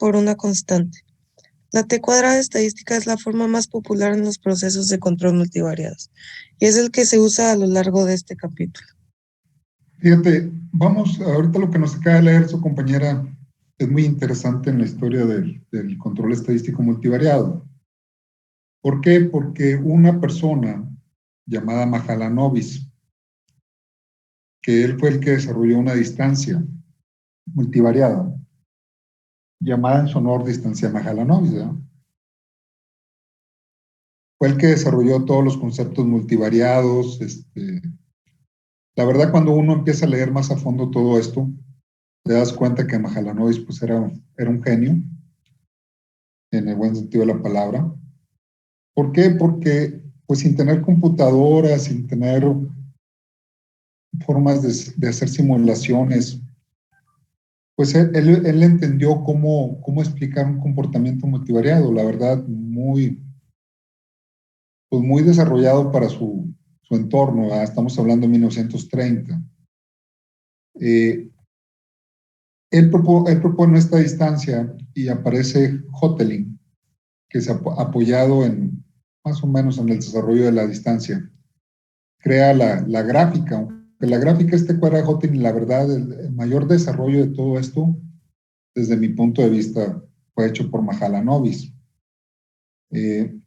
por una constante. La T cuadrada estadística es la forma más popular en los procesos de control multivariados y es el que se usa a lo largo de este capítulo. Fíjate, ahorita lo que nos acaba de leer su compañera es muy interesante en la historia del control estadístico multivariado. ¿Por qué? Porque una persona llamada Mahalanobis, que él fue el que desarrolló una distancia multivariada, llamada en su honor distancia Mahalanobis, ¿verdad? Fue el que desarrolló todos los conceptos multivariados. La verdad, cuando uno empieza a leer más a fondo todo esto, te das cuenta que Mahalanobis pues, era un genio, en el buen sentido de la palabra. ¿Por qué? Porque pues sin tener computadoras, sin tener formas de hacer simulaciones, pues él entendió cómo explicar un comportamiento multivariado, la verdad, pues muy desarrollado para su entorno, ¿verdad? Estamos hablando de 1930. Él propone esta distancia y aparece Hotelling, que se ha apoyado más o menos en el desarrollo de la distancia. Crea la gráfica, aunque la gráfica cuadra de Hotelling, la verdad, el mayor desarrollo de todo esto, desde mi punto de vista, fue hecho por Mahalanobis, que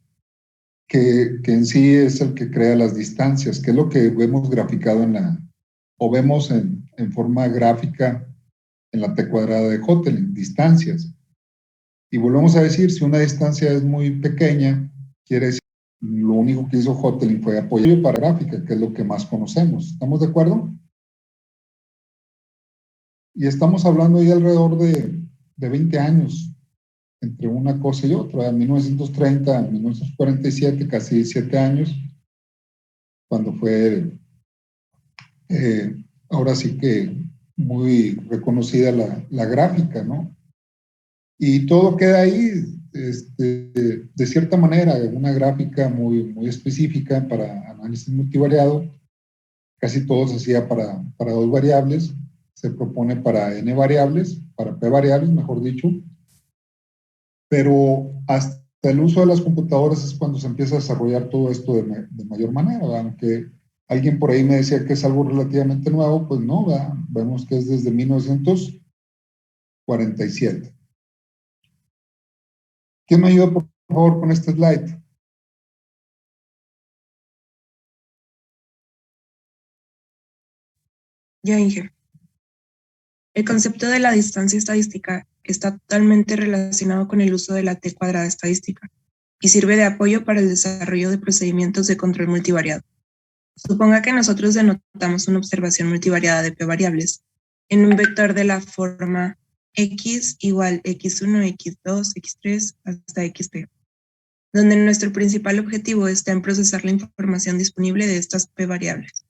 en sí es el que crea las distancias, que es lo que vemos graficado o vemos en forma gráfica en la T cuadrada de Hotelling, distancias. Y volvemos a decir, si una distancia es muy pequeña, quiere decir lo único que hizo Hotelling fue apoyo para gráfica, que es lo que más conocemos. ¿Estamos de acuerdo? Y estamos hablando ahí alrededor de 20 años entre una cosa y otra, en 1930, 1947, casi 7 años, cuando fue, ahora sí que muy reconocida la gráfica, ¿no? Y todo queda ahí, de cierta manera, una gráfica muy específica para análisis multivariado. Casi todo se hacía para 2 variables, se propone para n variables, para p variables, mejor dicho, pero hasta el uso de las computadoras es cuando se empieza a desarrollar todo esto de mayor manera, ¿verdad? Aunque alguien por ahí me decía que es algo relativamente nuevo, pues no, ¿verdad? Vemos que es desde 1947. ¿Quién me ayuda, por favor, con este slide? Ya, Inge. El concepto de la distancia estadística está totalmente relacionado con el uso de la T cuadrada estadística y sirve de apoyo para el desarrollo de procedimientos de control multivariado. Suponga que nosotros denotamos una observación multivariada de p variables en un vector de la forma x igual x1, x2, x3 hasta xp, donde nuestro principal objetivo está en procesar la información disponible de estas p variables.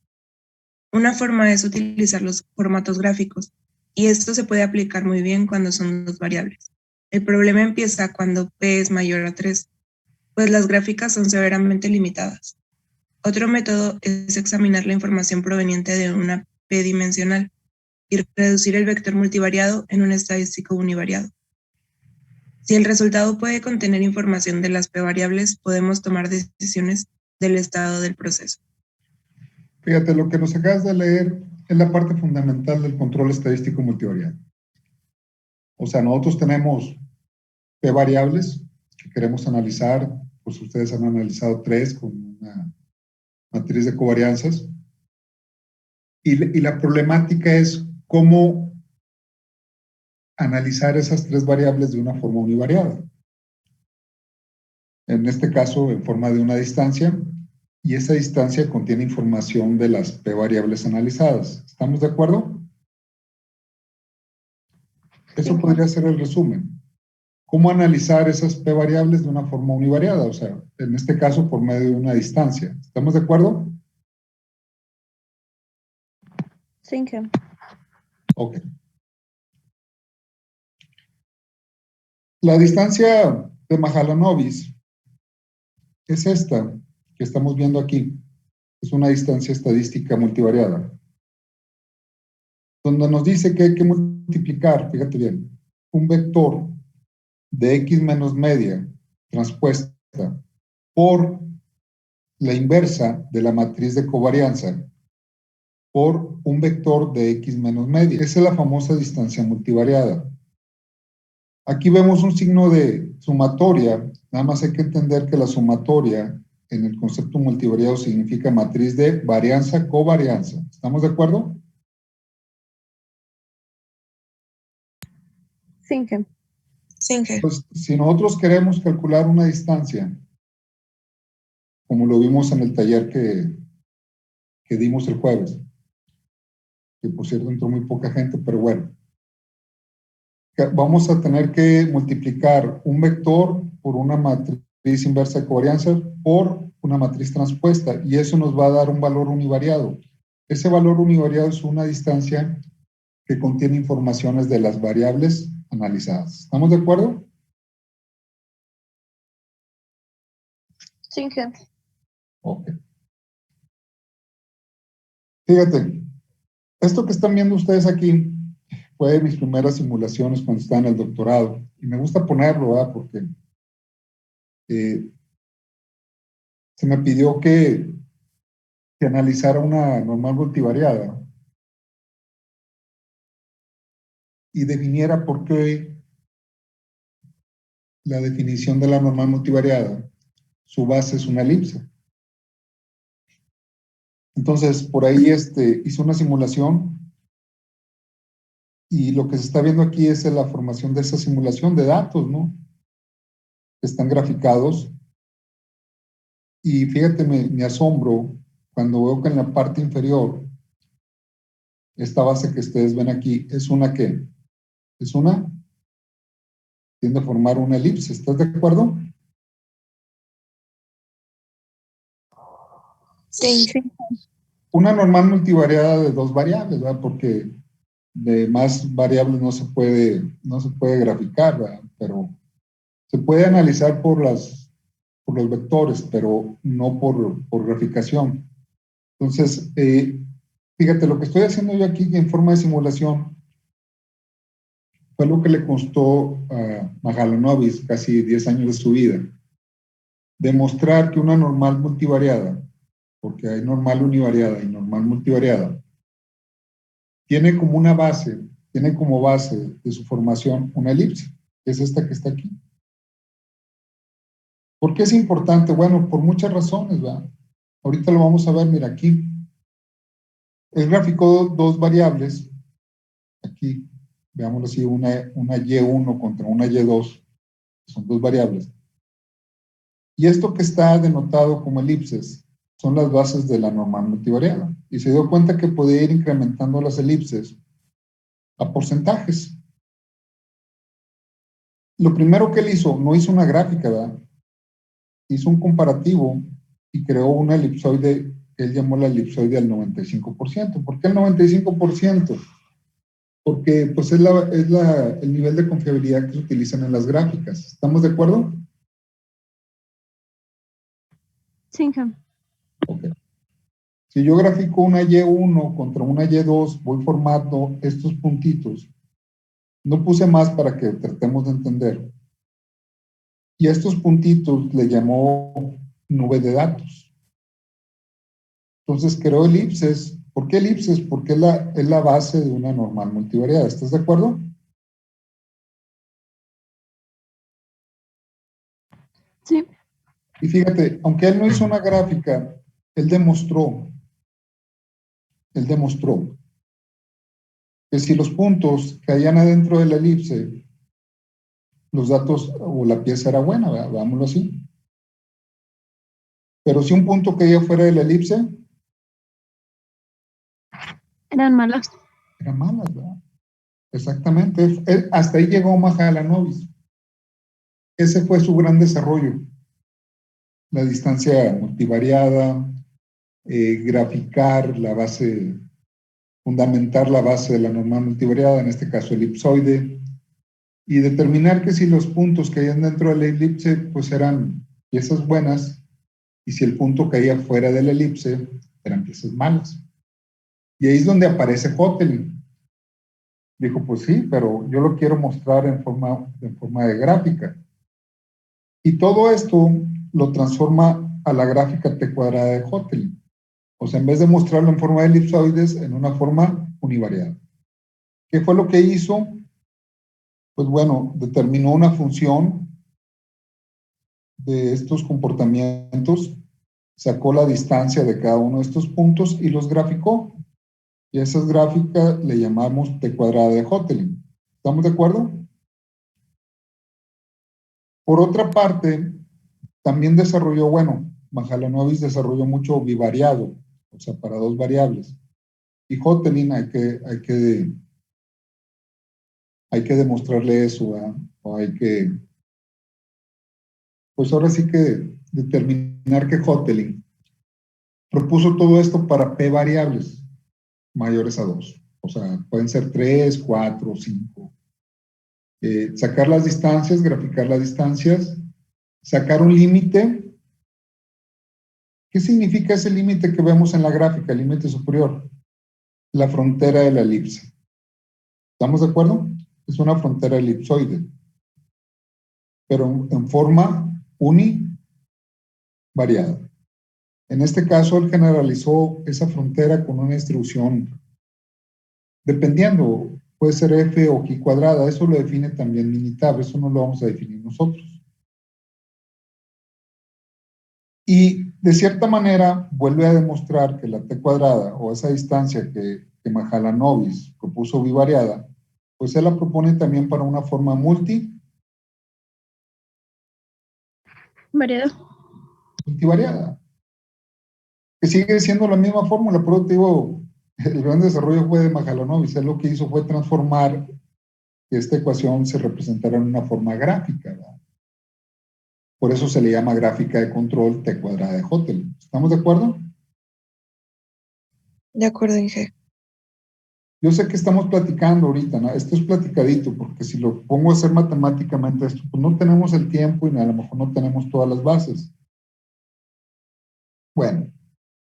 Una forma es utilizar los formatos gráficos, y esto se puede aplicar muy bien cuando son 2 variables. El problema empieza cuando p es mayor a 3, pues las gráficas son severamente limitadas. Otro método es examinar la información proveniente de una p dimensional y reducir el vector multivariado en un estadístico univariado. Si el resultado puede contener información de las p variables, podemos tomar decisiones del estado del proceso. Fíjate, lo que nos acabas de leer es la parte fundamental del control estadístico multivariado. O sea, nosotros tenemos p variables que queremos analizar, pues ustedes han analizado 3 con una matriz de covarianzas. Y la problemática es cómo analizar esas 3 variables de una forma univariada. En este caso, en forma de una distancia, y esa distancia contiene información de las p variables analizadas. ¿Estamos de acuerdo? Eso podría ser el resumen. ¿Cómo analizar esas p variables de una forma univariada? O sea, en este caso, por medio de una distancia. ¿Estamos de acuerdo? Sí. Ok. La distancia de Mahalanobis es esta que estamos viendo aquí. Es una distancia estadística multivariada, donde nos dice que hay que multiplicar, fíjate bien, un vector de X menos media transpuesta por la inversa de la matriz de covarianza por un vector de X menos media. Esa es la famosa distancia multivariada. Aquí vemos un signo de sumatoria. Nada más hay que entender que la sumatoria en el concepto multivariado significa matriz de varianza, covarianza. ¿Estamos de acuerdo? Singe. Pues, si nosotros queremos calcular una distancia, como lo vimos en el taller que dimos el jueves, que por cierto entró muy poca gente, pero bueno, vamos a tener que multiplicar un vector por una matriz inversa de covarianza por una matriz transpuesta, y eso nos va a dar un valor univariado. Ese valor univariado es una distancia que contiene informaciones de las variables analizadas. ¿Estamos de acuerdo? Sí, Ok. Fíjate, esto que están viendo ustedes aquí fue de mis primeras simulaciones cuando estaba en el doctorado. Y me gusta ponerlo, ¿verdad? Porque se me pidió que analizara una normal multivariada y definiera por qué la definición de la normal multivariada, su base es una elipse. Entonces, por ahí hice una simulación y lo que se está viendo aquí es la formación de esa simulación de datos, ¿no? Que están graficados. Y fíjate, me asombro cuando veo que en la parte inferior, esta base que ustedes ven aquí, ¿es una qué? Es una, tiende a formar una elipse. ¿Estás de acuerdo? Sí. Una normal multivariada de dos variables, ¿verdad? Porque de más variables no se puede graficar, ¿verdad? Pero se puede analizar por los vectores, pero no por graficación. Entonces, fíjate, lo que estoy haciendo yo aquí en forma de simulación fue lo que le costó a Mahalanobis casi 10 años de su vida. Demostrar que una normal multivariada, porque hay normal univariada y normal multivariada, tiene como una base, tiene como base de su formación una elipse, que es esta que está aquí. ¿Por qué es importante? Bueno, por muchas razones, ¿verdad? Ahorita lo vamos a ver, mira aquí. Él graficó dos variables, aquí, veámoslo así, una Y1 contra una Y2, son dos variables. Y esto que está denotado como elipses son las bases de la normal multivariada. Y se dio cuenta que podía ir incrementando las elipses a porcentajes. Lo primero que él hizo, no hizo una gráfica, ¿verdad? Hizo un comparativo y creó una elipsoide que él llamó la elipsoide al 95%. ¿Por qué el 95%? Porque pues es el nivel de confiabilidad que se utilizan en las gráficas. ¿Estamos de acuerdo? Sí. Ok. Si yo grafico una Y1 contra una Y2, voy formando estos puntitos. No puse más para que tratemos de entender. Y a estos puntitos le llamó nube de datos. Entonces creó elipses. ¿Por qué elipses? Porque es la base de una normal multivariada. ¿Estás de acuerdo? Sí. Y fíjate, aunque él no hizo una gráfica, él demostró que si los puntos caían adentro de la elipse, los datos o la pieza era buena, vámonos así. Pero si un punto caía fuera de la elipse, Eran malas. eran malas, ¿verdad? Exactamente. Hasta ahí llegó Mahalanobis. Ese fue su gran desarrollo. La distancia multivariada, graficar la base, fundamentar la base de la normal multivariada, en este caso elipsoide, y determinar que si los puntos que caían dentro de la elipse pues eran piezas buenas y si el punto caía fuera de la elipse eran piezas malas. Y ahí es donde aparece Hotelling. Dijo, pues sí, pero yo lo quiero mostrar en forma de gráfica. Y todo esto lo transforma a la gráfica T cuadrada de Hotelling. O sea, en vez de mostrarlo en forma de elipsoides, en una forma univariada. ¿Qué fue lo que hizo? Pues bueno, determinó una función de estos comportamientos, sacó la distancia de cada uno de estos puntos y los graficó. Y a esas gráficas le llamamos T cuadrada de Hotelling. ¿Estamos de acuerdo? Por otra parte, también desarrolló, bueno, Mahalanobis desarrolló mucho bivariado, o sea, para dos variables. Y Hotelling hay que demostrarle eso, ¿verdad? O hay que, pues ahora sí que determinar que Hotelling propuso todo esto para P variables mayores a 2. O sea, pueden ser 3, 4, 5. Sacar las distancias, graficar las distancias, sacar un límite. ¿Qué significa ese límite que vemos en la gráfica, el límite superior? La frontera de la elipse. ¿Estamos de acuerdo? Es una frontera elipsoide, pero en forma univariada. En este caso, él generalizó esa frontera con una distribución, dependiendo, puede ser f o q cuadrada, eso lo define también Minitab, eso no lo vamos a definir nosotros. Y de cierta manera vuelve a demostrar que la t cuadrada o esa distancia que Mahalanobis propuso bivariada, pues él la propone también para una forma multivariada, que sigue siendo la misma fórmula, por eso te digo, el gran desarrollo fue de Mahalanobis, él lo que hizo fue transformar que esta ecuación se representara en una forma gráfica, ¿verdad? Por eso se le llama gráfica de control T cuadrada de Hotelling. ¿Estamos de acuerdo? De acuerdo, Inge. Yo sé que estamos platicando ahorita, ¿no? Esto es platicadito, porque si lo pongo a hacer matemáticamente esto, pues no tenemos el tiempo y a lo mejor no tenemos todas las bases. Bueno,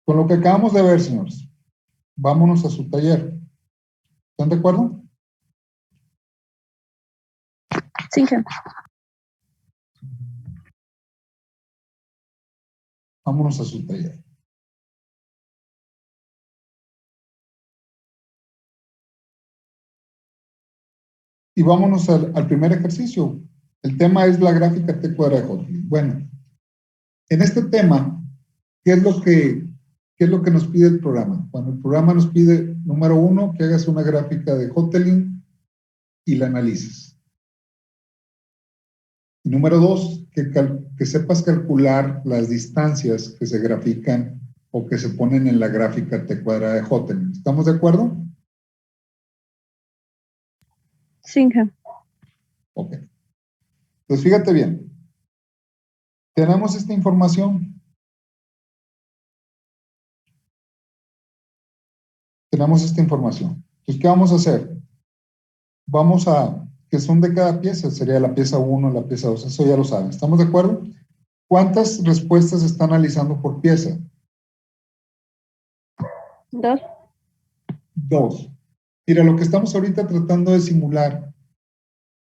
con lo que acabamos de ver, señores, vámonos a su taller. ¿Están de acuerdo? Sí, jefe. Vámonos a su taller. Y vámonos al primer ejercicio. El tema es la gráfica T cuadrada de Hotelling. Bueno, en este tema, ¿qué es lo que nos pide el programa? Bueno, el programa nos pide, número uno, que hagas una gráfica de Hotelling y la analices. Y número dos, que sepas calcular las distancias que se grafican o que se ponen en la gráfica T cuadrada de Hotelling. ¿Estamos de acuerdo? Sí, jefe. Ok. Pues fíjate bien. Tenemos esta información. Tenemos esta información. Entonces, ¿qué vamos a hacer? Vamos a, que son de cada pieza, sería la pieza 1, la pieza 2, eso ya lo saben. ¿Estamos de acuerdo? ¿Cuántas respuestas se está analizando por pieza? 2. 2. Mira, lo que estamos ahorita tratando de simular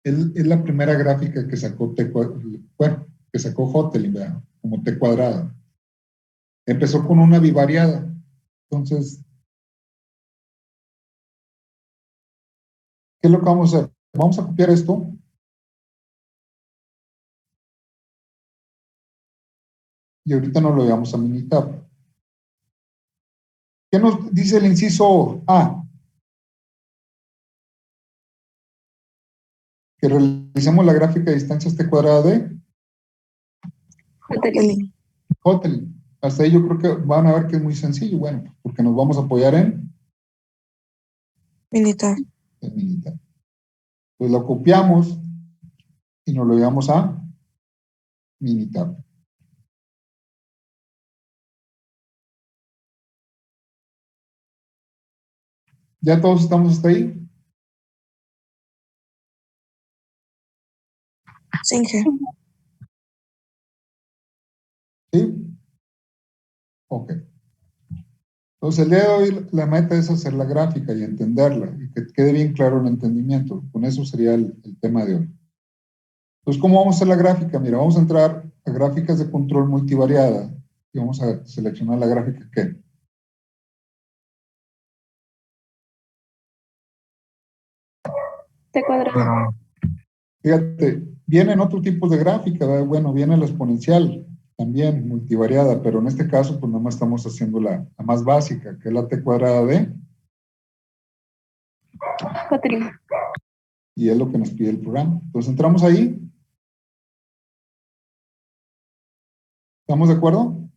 es la primera gráfica que sacó que sacó Hotelling, ¿verdad? Como T cuadrada. Empezó con una bivariada. Entonces, ¿qué es lo que vamos a hacer? Vamos a copiar esto. Y ahorita nos lo llevamos a Minitab. ¿Qué nos dice el inciso A? Que realicemos la gráfica de distancias T cuadrada de Hotelling. Hotelling. Hasta ahí yo creo que van a ver que es muy sencillo. Bueno, porque nos vamos a apoyar en Minitab. Minitab. Pues lo copiamos y nos lo llevamos a Minitab. ¿Ya todos estamos hasta ahí? Sí, Inge. ¿Sí? Ok. Entonces, el día de hoy la meta es hacer la gráfica y entenderla y que quede bien claro el entendimiento. Con eso sería el tema de hoy. Entonces, ¿cómo vamos a hacer la gráfica? Mira, vamos a entrar a gráficas de control multivariada y vamos a seleccionar la gráfica que T cuadrado. fíjate, vienen otros tipos de gráfica, ¿verdad? Bueno, viene la exponencial, también multivariada, pero en este caso, pues nada más estamos haciendo la más básica, que es la t cuadrada de, Cuatrino. y es lo que nos pide el programa. Entonces entramos ahí. ¿Estamos de acuerdo?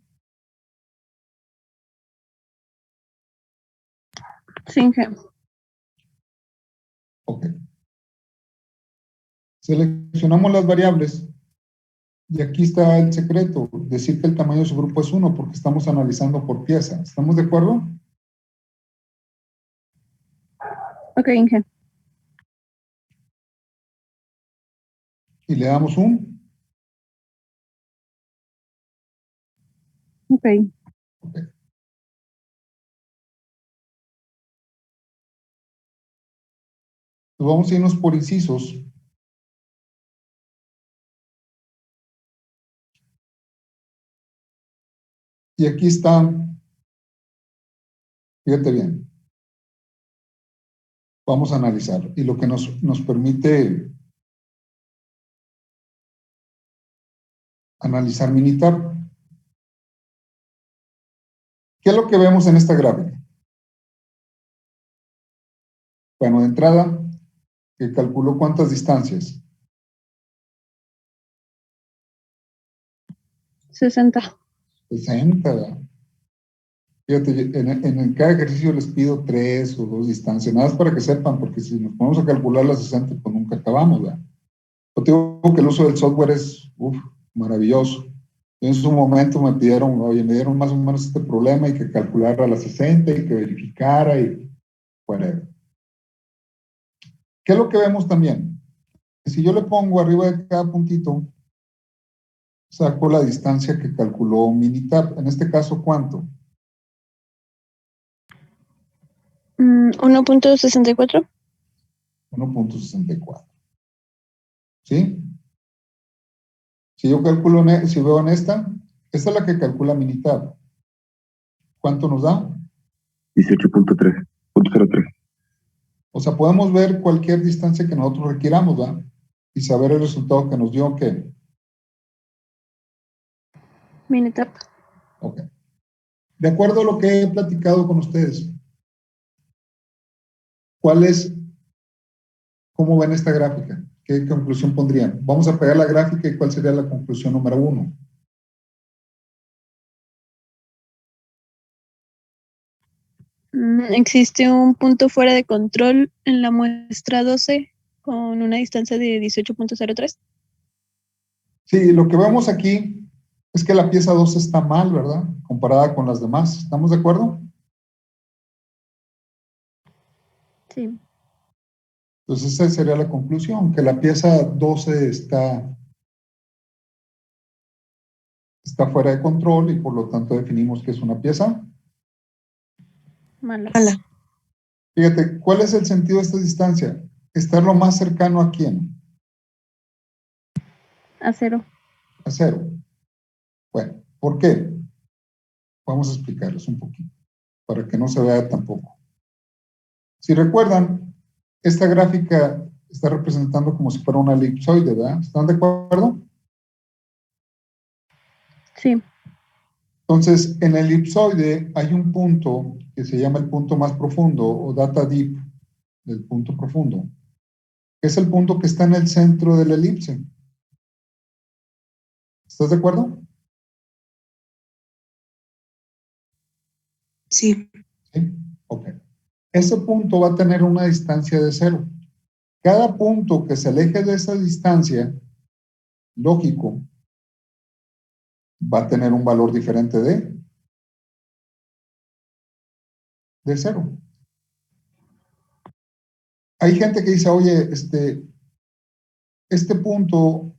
Singham. Ok. Seleccionamos las variables y aquí está el secreto, decir que el tamaño de su grupo es 1 porque estamos analizando por pieza. ¿Estamos de acuerdo? Ok, Inge. Y le damos un. Ok. Ok. Pues vamos a irnos por incisos. Y aquí está, fíjate bien, vamos a analizar. Y lo que nos permite analizar Minitab. ¿Qué es lo que vemos en esta gráfica? Bueno, de entrada, que calculó cuántas distancias. 60. 60, ¿verdad? Fíjate, en cada ejercicio les pido 3 o 2 distancias, nada más para que sepan, porque si nos ponemos a calcular las 60, pues nunca acabamos, ¿verdad? Yo te digo que el uso del software es maravilloso. En su momento me pidieron, oye, me dieron más o menos este problema y que calculara las 60 y que verificara y whatever. ¿Qué es lo que vemos también? Que si yo le pongo arriba de cada puntito, saco la distancia que calculó Minitab. En este caso, ¿cuánto? 1.64. 1.64. ¿Sí? Si yo calculo, si veo en esta es la que calcula Minitab. ¿Cuánto nos da? 18.3.03. O sea, podemos ver cualquier distancia que nosotros requiramos, ¿verdad? Y saber el resultado que nos dio, ¿qué? Minitab. Ok. De acuerdo a lo que he platicado con ustedes, ¿cuál es, cómo ven esta gráfica? ¿Qué conclusión pondrían? Vamos a pegar la gráfica y ¿cuál sería la conclusión número 1? Existe un punto fuera de control en la muestra 12 con una distancia de 18.03. Sí, lo que vemos aquí es que la pieza 2 está mal, ¿verdad? Comparada con las demás. ¿Estamos de acuerdo? Sí. Entonces esa sería la conclusión, que la pieza 12 está fuera de control y por lo tanto definimos que es una pieza Mala. Fíjate, ¿cuál es el sentido de esta distancia? Estar lo más cercano a quién? A 0. A 0. Bueno, ¿por qué? Vamos a explicarles un poquito, para que no se vea tampoco. Si recuerdan, esta gráfica está representando como si fuera una elipsoide, ¿verdad? ¿Están de acuerdo? Sí. Entonces, en el elipsoide hay un punto que se llama el punto más profundo o data deep del punto profundo, que es el punto que está en el centro de la elipse. ¿Estás de acuerdo? Sí. Sí. Ok. Ese punto va a tener una distancia de 0. Cada punto que se aleje de esa distancia, lógico, va a tener un valor diferente de 0. Hay gente que dice, oye, este punto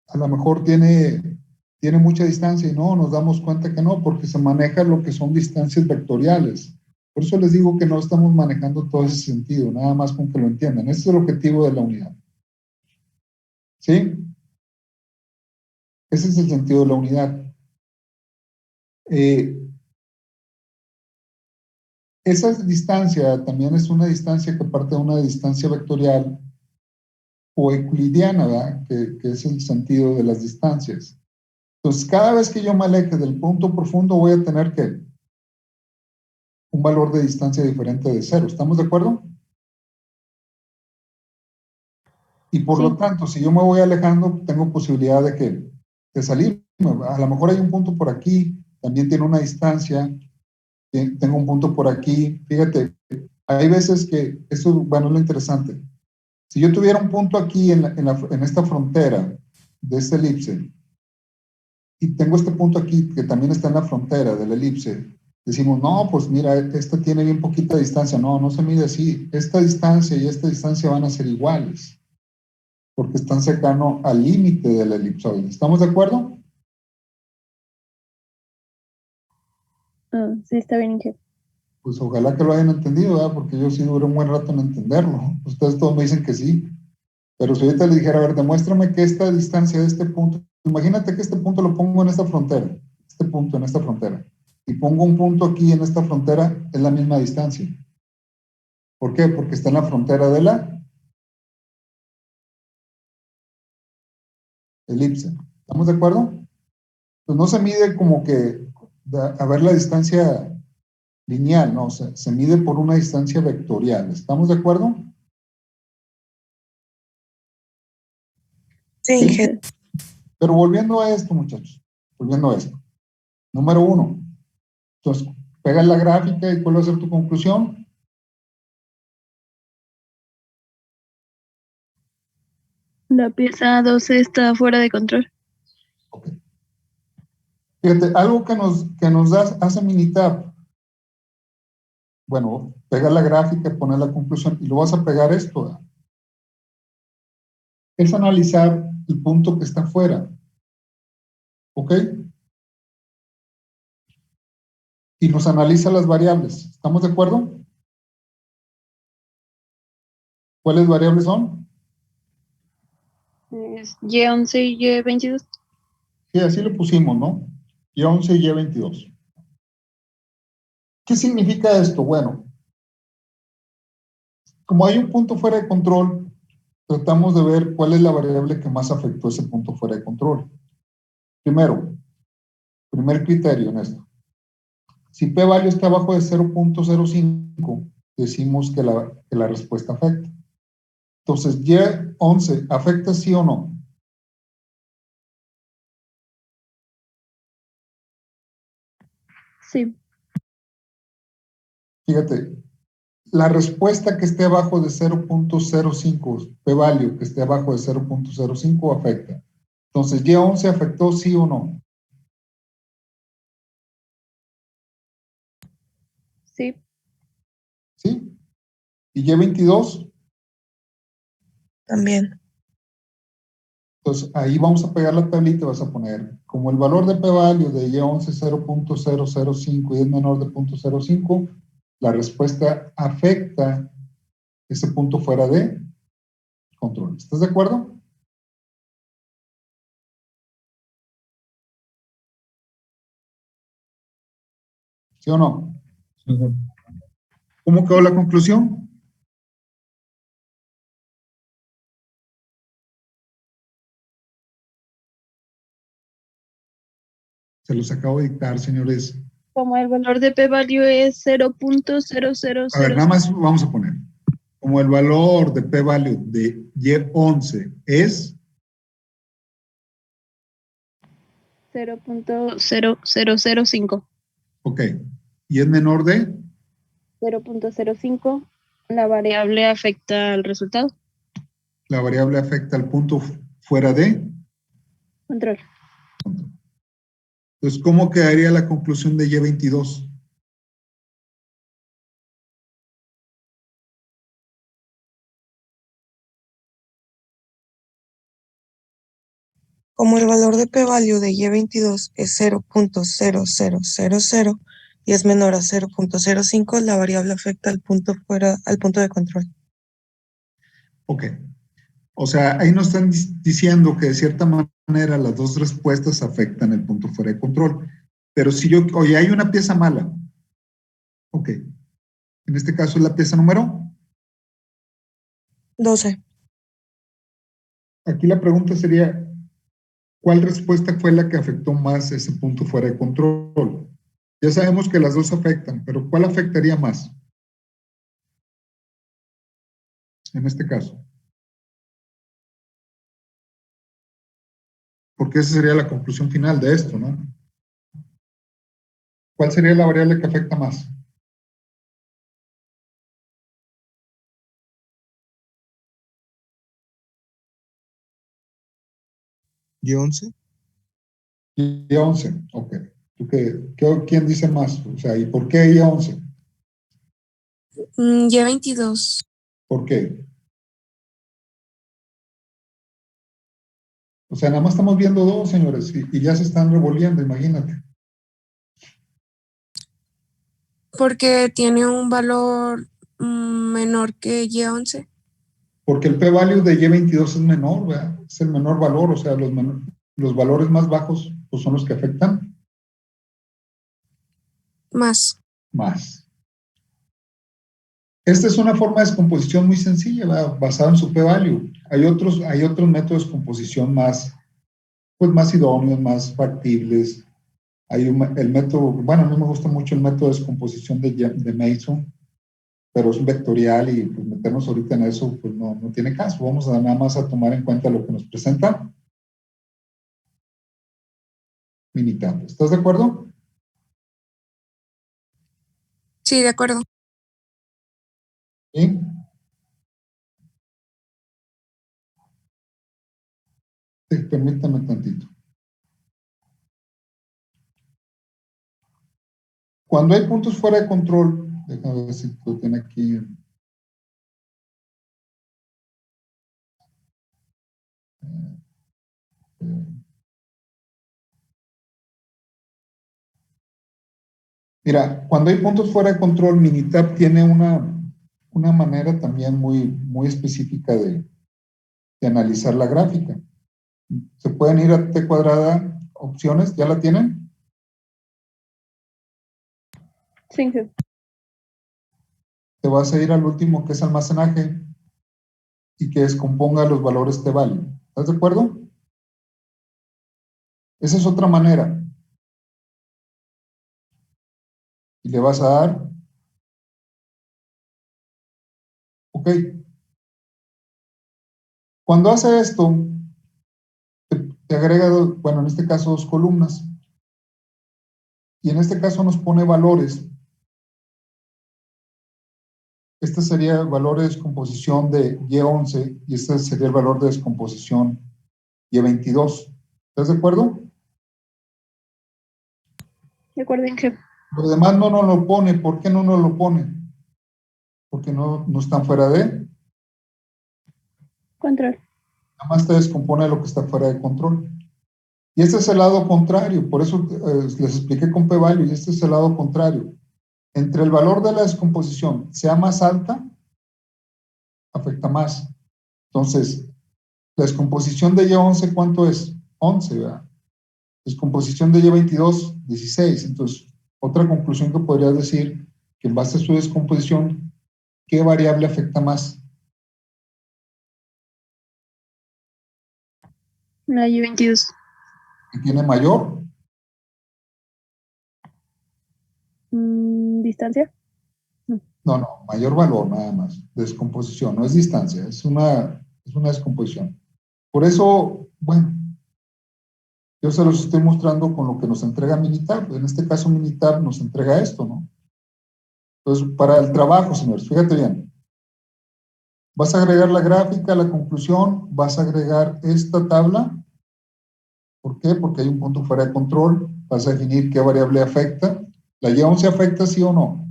a lo mejor tiene tiene mucha distancia, y no, nos damos cuenta que no, porque se maneja lo que son distancias vectoriales. Por eso les digo que no estamos manejando todo ese sentido, nada más con que lo entiendan. Ese es el objetivo de la unidad. ¿Sí? Ese es el sentido de la unidad. Esa distancia también es una distancia que parte de una distancia vectorial o euclidiana, ¿verdad? Que es el sentido de las distancias. Entonces, cada vez que yo me aleje del punto profundo, voy a tener que un valor de distancia diferente de cero. ¿Estamos de acuerdo? Y por lo Sí. tanto, si yo me voy alejando, tengo posibilidad de salir. A lo mejor hay un punto por aquí, también tiene una distancia, tengo un punto por aquí. Fíjate, hay veces que, eso, bueno, es lo interesante. Si yo tuviera un punto aquí en esta frontera de esta elipse, y tengo este punto aquí que también está en la frontera de la elipse, decimos, no, pues mira, esta tiene bien poquita distancia. No, no se mide así. Esta distancia y esta distancia van a ser iguales, porque están cercano al límite de la elipsoide. ¿Estamos de acuerdo? Ah, sí, está bien, Inge. Pues ojalá que lo hayan entendido, ¿verdad? Porque yo sí duré un buen rato en entenderlo. Ustedes todos me dicen que sí. Pero si ahorita le dijera, a ver, demuéstrame que esta distancia de este punto, imagínate que este punto lo pongo en esta frontera, este punto en esta frontera, y pongo un punto aquí en esta frontera, es la misma distancia. ¿Por qué? Porque está en la frontera de la elipse. ¿Estamos de acuerdo? Pues no se mide como que, a ver la distancia lineal, no, se mide por una distancia vectorial. ¿Estamos de acuerdo? Sí, Sí. Inge. Pero volviendo a esto, muchachos, volviendo a esto. Número uno, entonces, pega la gráfica y ¿cuál va a ser tu conclusión? La pieza 12 está fuera de control. Ok. Fíjate, algo que nos hace Minitab, bueno, pega la gráfica, poner la conclusión y lo vas a pegar esto, ¿verdad? Es analizar el punto que está fuera, ¿ok? Y nos analiza las variables. ¿Estamos de acuerdo? ¿Cuáles variables son? Es Y11 y Y22. Sí, así lo pusimos, ¿no? Y11 y Y22. ¿Qué significa esto? Bueno, como hay un punto fuera de control, tratamos de ver cuál es la variable que más afectó ese punto fuera de control. Primero, primer criterio en esto. Si p-value está abajo de 0.05, decimos que la respuesta afecta. Entonces, Y11, ¿afecta sí o no? Sí. Fíjate, la respuesta que esté abajo de 0.05, p-value que esté abajo de 0.05 afecta. Entonces, Y11 afectó sí o no. Sí. ¿Sí? Y Y22, También. entonces ahí vamos a pegar la tablita y vas a poner como el valor de p-value de Y11 0.005 y es menor de 0.05, la respuesta afecta ese punto fuera de control. ¿Estás de acuerdo? ¿Sí o no? ¿Cómo quedó la conclusión? Se los acabo de dictar, señores. Como el valor de p-value es A ver, nada 0.0005. más vamos a poner. Como el valor de p-value de Y11 es 0.0005. ok, y es menor de 0.05. La variable afecta al resultado. la variable afecta al punto fuera de. Control. Entonces, ¿cómo quedaría la conclusión de Y22? Como el valor de p-value de Y22 es 0.0000 y es menor a 0.05, la variable afecta al punto de control. Ok. O sea, ahí nos están diciendo que de cierta manera las dos respuestas afectan el punto fuera de control. Pero si yo, oye, hay una pieza mala. Ok. En este caso es la pieza número. 12. Aquí la pregunta sería, ¿cuál respuesta fue la que afectó más ese punto fuera de control? Ya sabemos que las dos afectan, pero ¿cuál afectaría más en este caso? Porque esa sería la conclusión final de esto, ¿no? ¿Cuál sería la variable que afecta más? Y11. Y11, ok. ¿Quién dice más? O sea, ¿y por qué Y11? Y22. ¿Por qué? O sea, nada más estamos viendo dos, señores, y ya se están revolviendo, imagínate. Porque tiene un valor menor que Y11. Porque el p-value de Y22 es menor, ¿verdad? Es el menor valor, o sea, los valores más bajos pues, son los que afectan Más. más. Esta es una forma de descomposición muy sencilla, ¿verdad? Basada en su p-value. Hay otros métodos de descomposición más, pues, más idóneos, más factibles. El método, bueno, a mí me gusta mucho el método de descomposición de Mason, pero es vectorial y pues, meternos ahorita en eso pues no tiene caso. Vamos a nada más a tomar en cuenta lo que nos presenta Minitab. ¿Estás de acuerdo? Sí, de acuerdo. Sí. Sí, permítame tantito. Cuando hay puntos fuera de control, déjame ver si lo tiene aquí. Mira, cuando hay puntos fuera de control, Minitab tiene una manera también muy específica de analizar la gráfica. Se pueden ir a T cuadrada, opciones, ¿ya la tienen? Sí. Te vas a ir al último que es almacenaje y que descomponga los valores T-value. ¿Estás de acuerdo? Esa es otra manera. Y le vas a dar, ok. Cuando hace esto, te agrega, bueno, en este caso 2 columnas. Y en este caso nos pone valores. Este sería el valor de descomposición de Y11 y este sería el valor de descomposición Y22. ¿Estás de acuerdo? Recuerden que Lo demás no nos lo pone. ¿Por qué no nos lo pone? Porque no están fuera de. control. Nada más te descompone lo que está fuera de control. Y este es el lado contrario. Por eso les expliqué con p-value. Y este es el lado contrario. Entre el valor de la descomposición sea más alta, afecta más. Entonces, la descomposición de Y11, ¿cuánto es? 11, ¿verdad? Descomposición de Y22, 16. Entonces, otra conclusión que podrías decir, que en base a su descomposición, ¿qué variable afecta más? La Y22. ¿Qué tiene mayor? Distancia. No, mayor valor nada más. Descomposición, no es distancia, es una descomposición. Por eso, bueno, yo se los estoy mostrando con lo que nos entrega Minitab. En este caso, Minitab nos entrega esto, ¿no? Entonces, para el trabajo, señores, fíjate bien. Vas a agregar la gráfica, la conclusión, vas a agregar esta tabla. ¿Por qué? Porque hay un punto fuera de control. Vas a definir qué variable afecta. ¿La Y11 afecta sí o no?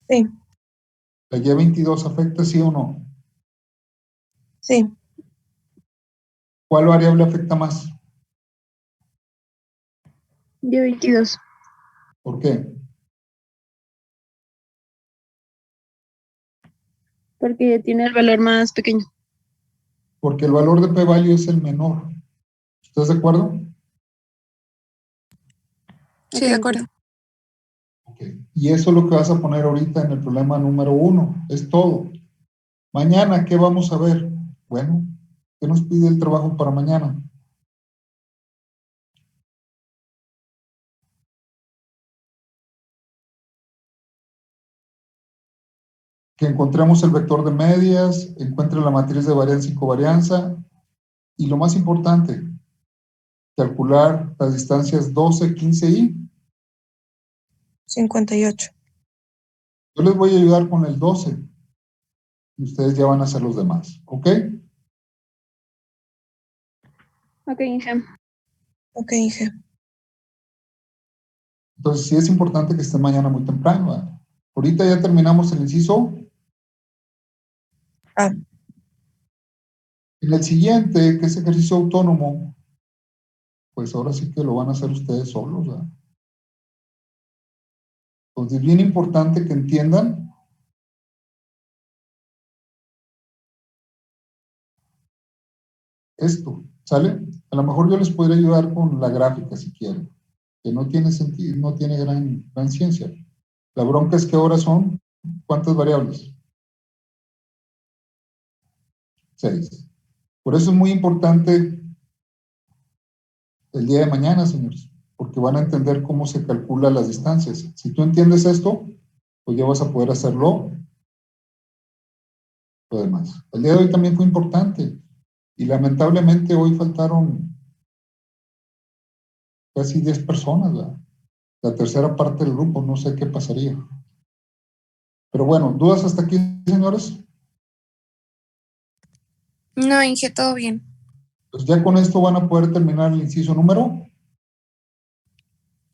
Sí. ¿La Y22 afecta sí o no? Sí. ¿Cuál variable afecta más? Yo 22. ¿Por qué? Porque tiene el valor más pequeño. Porque el valor de p-value es el menor. ¿Estás de acuerdo? Sí, de acuerdo. Ok. Y eso es lo que vas a poner ahorita en el problema número 1. Es todo. Mañana, ¿qué vamos a ver? Bueno, ¿qué nos pide el trabajo para mañana? Que encontremos el vector de medias, encuentre la matriz de varianza y covarianza, y lo más importante, calcular las distancias 12, 15 y 58. yo les voy a ayudar con el 12 y ustedes ya van a hacer los demás, ¿ok? Ok, Inge. Ok, Inge. Entonces sí es importante que estén mañana muy temprano, ¿verdad? Ahorita ya terminamos el inciso. Ah, En el siguiente, que es ejercicio autónomo, pues ahora sí que lo van a hacer ustedes solos, ¿verdad? Entonces es bien importante que entiendan esto, ¿sale? A lo mejor yo les podría ayudar con la gráfica si quieren, que no tiene sentido, no tiene gran ciencia. La bronca es que ahora son, ¿cuántas variables? 6. Por eso es muy importante el día de mañana, señores, porque van a entender cómo se calculan las distancias. Si tú entiendes esto, pues ya vas a poder hacerlo lo demás. El día de hoy también fue importante y lamentablemente hoy faltaron casi 10 personas, ¿verdad? La tercera parte del grupo, no sé qué pasaría. Pero bueno, ¿dudas hasta aquí, señores? No, Inge, todo bien. Pues ya con esto van a poder terminar el inciso número.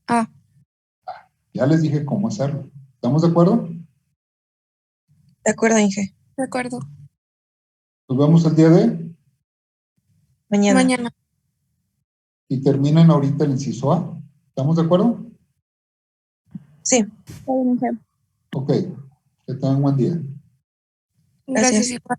Ah, Ya les dije cómo hacerlo. ¿Estamos de acuerdo? de acuerdo, Inge. de acuerdo. Nos vemos el día de Mañana. Mañana. y terminan ahorita el inciso A. ¿Estamos de acuerdo? Sí, Está bien, Inge. Ok. Que tengan buen día. Gracias, Gracias. igual.